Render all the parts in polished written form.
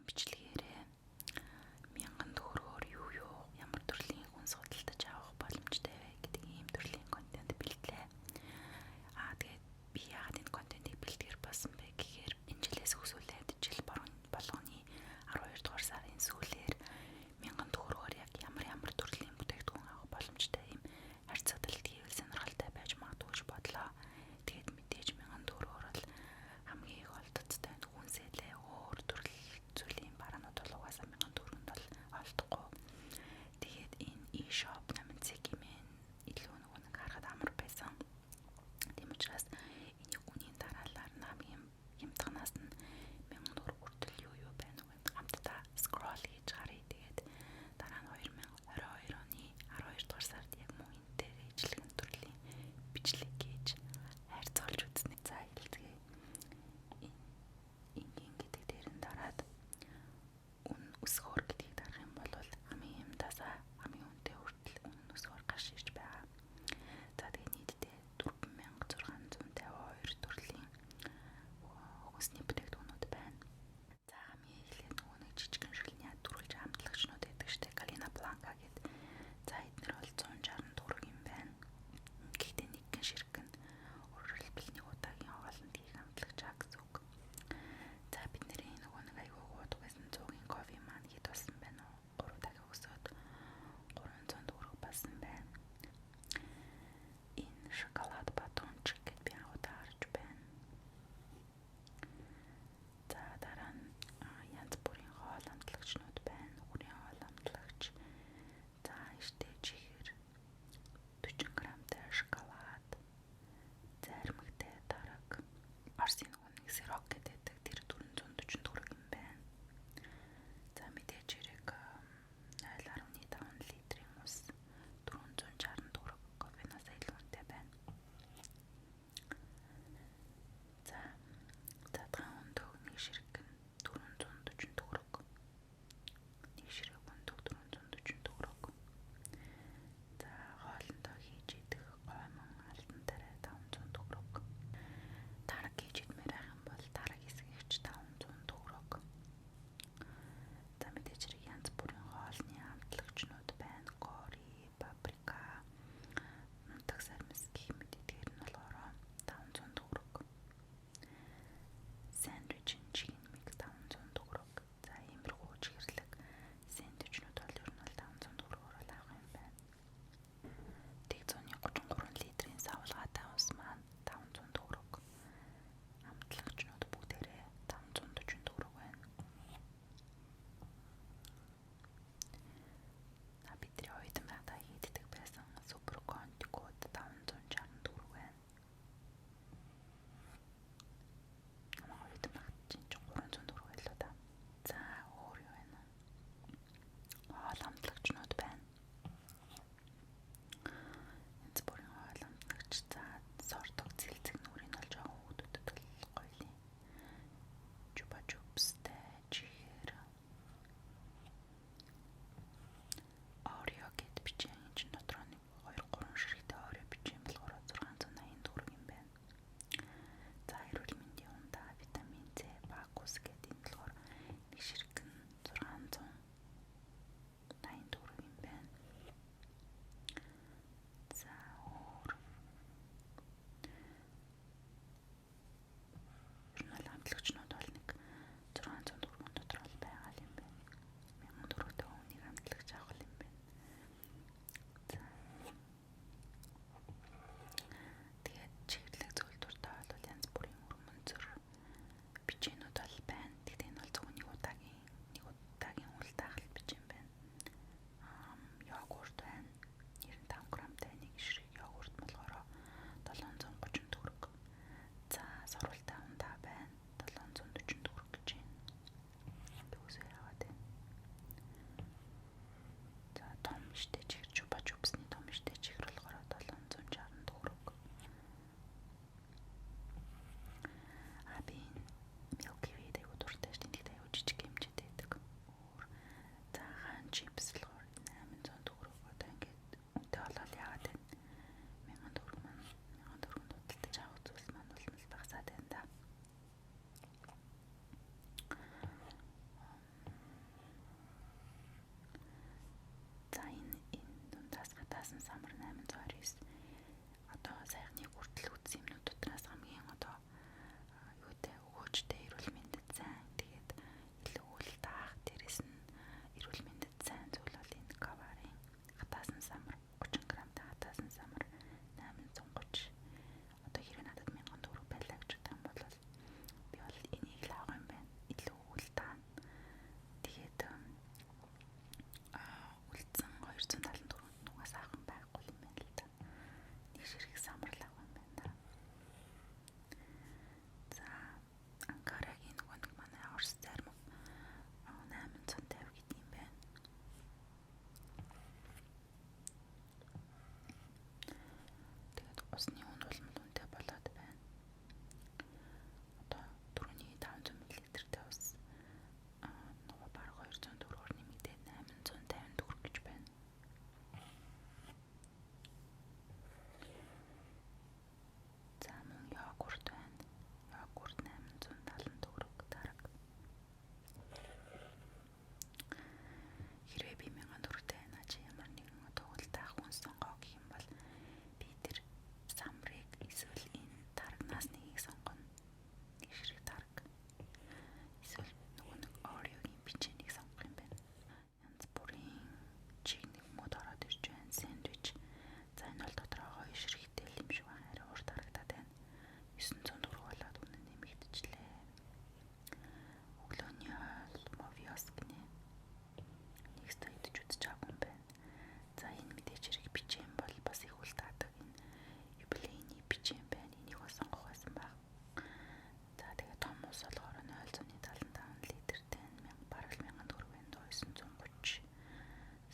бичлэгээрээ 1000 төгрөгөөр юу ямар төрлийн хүн судалдаж авах боломжтой вэ гэдэг ийм төрлийн контент бэлтлээ. Тэгээд би яагаад энэ контентыг бэлтгэр болсон бэ гэхээр энэ жилээс өсвөлээд жил болгоны 12 дугаар сарын сүүлээр 1000 төгрөгөөр яг ямар төрлийн бүтээгдэхүүн авах боломжтой ийм харьцагдалт хийвэл сонирхолтой байж магадгүй гэж бодлоо. Тэгээд мэдээж 1000 төгрөгөөр бол хамгийн их олдцтой хүнсэлээ өөр төрөл зүйлийн бараа усны үн улам үнэтэй болоод байна. Одоо түрүүний 500 мл-тэй ус нөгөө бараг 200 төгрөгөөр нэмэгдээд 850 төгрөг гэж байна. За мөн йогурт байна. Йогурт 870 төгрөг дараг. Хэрвээ би 1000 төгрөгтэй байна чи ямар нэгэн тоглолтын хүн сонгоо гэх юм бол би тэр самрыг эсвэл энэ дарагнаас нэгийг сонгоно. Нэг ширхэг дараг. Эсвэл нөгөө нэг Ореогийн бичээнийг сонгох юм байна. Янз бүрийн чиг мод ороод ирж байна. Сэндвич. За энэ бол дотроо 2 ширхэгтэй юм шиг байна. Арай урт харагдаад байна. 900 төгрөг болоод үнэ нэмэгдэжлээ. Өглөөний хоол Movios гинэ. Нэг стадиж үзэж байгаа юм байна. За энэ мэдээж хэрэг бичээн бол бас их үл таадаг энэ юбилейний бичээн байна. Энийг бас сонгох байсан баг. За тэгээ том ус болохоор 0.75 литртэй бараг 1000 төгрөг байна. 930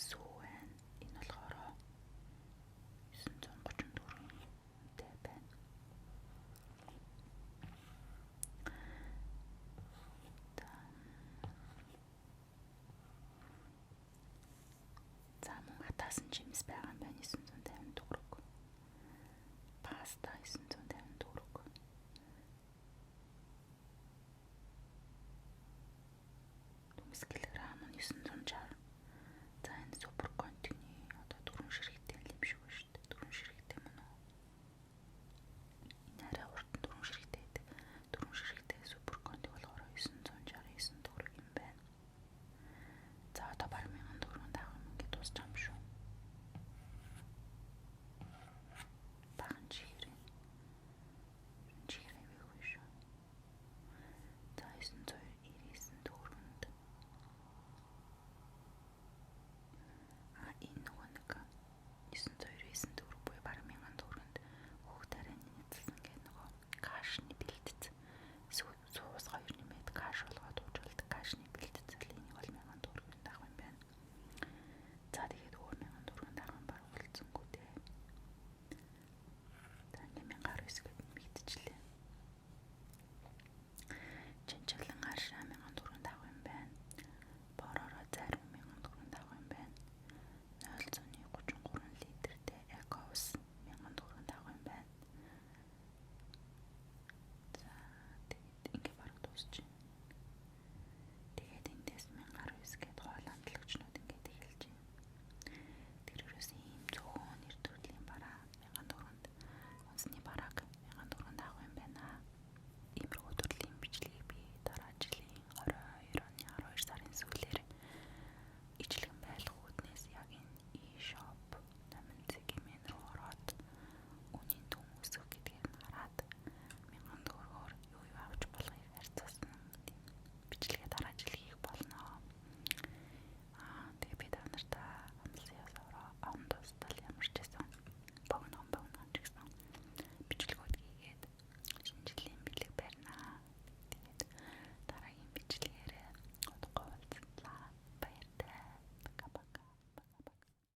сүү байна. Энэ болохоор 930 төгрөгтэй байна. За мөн хатаасан жимс байгаа.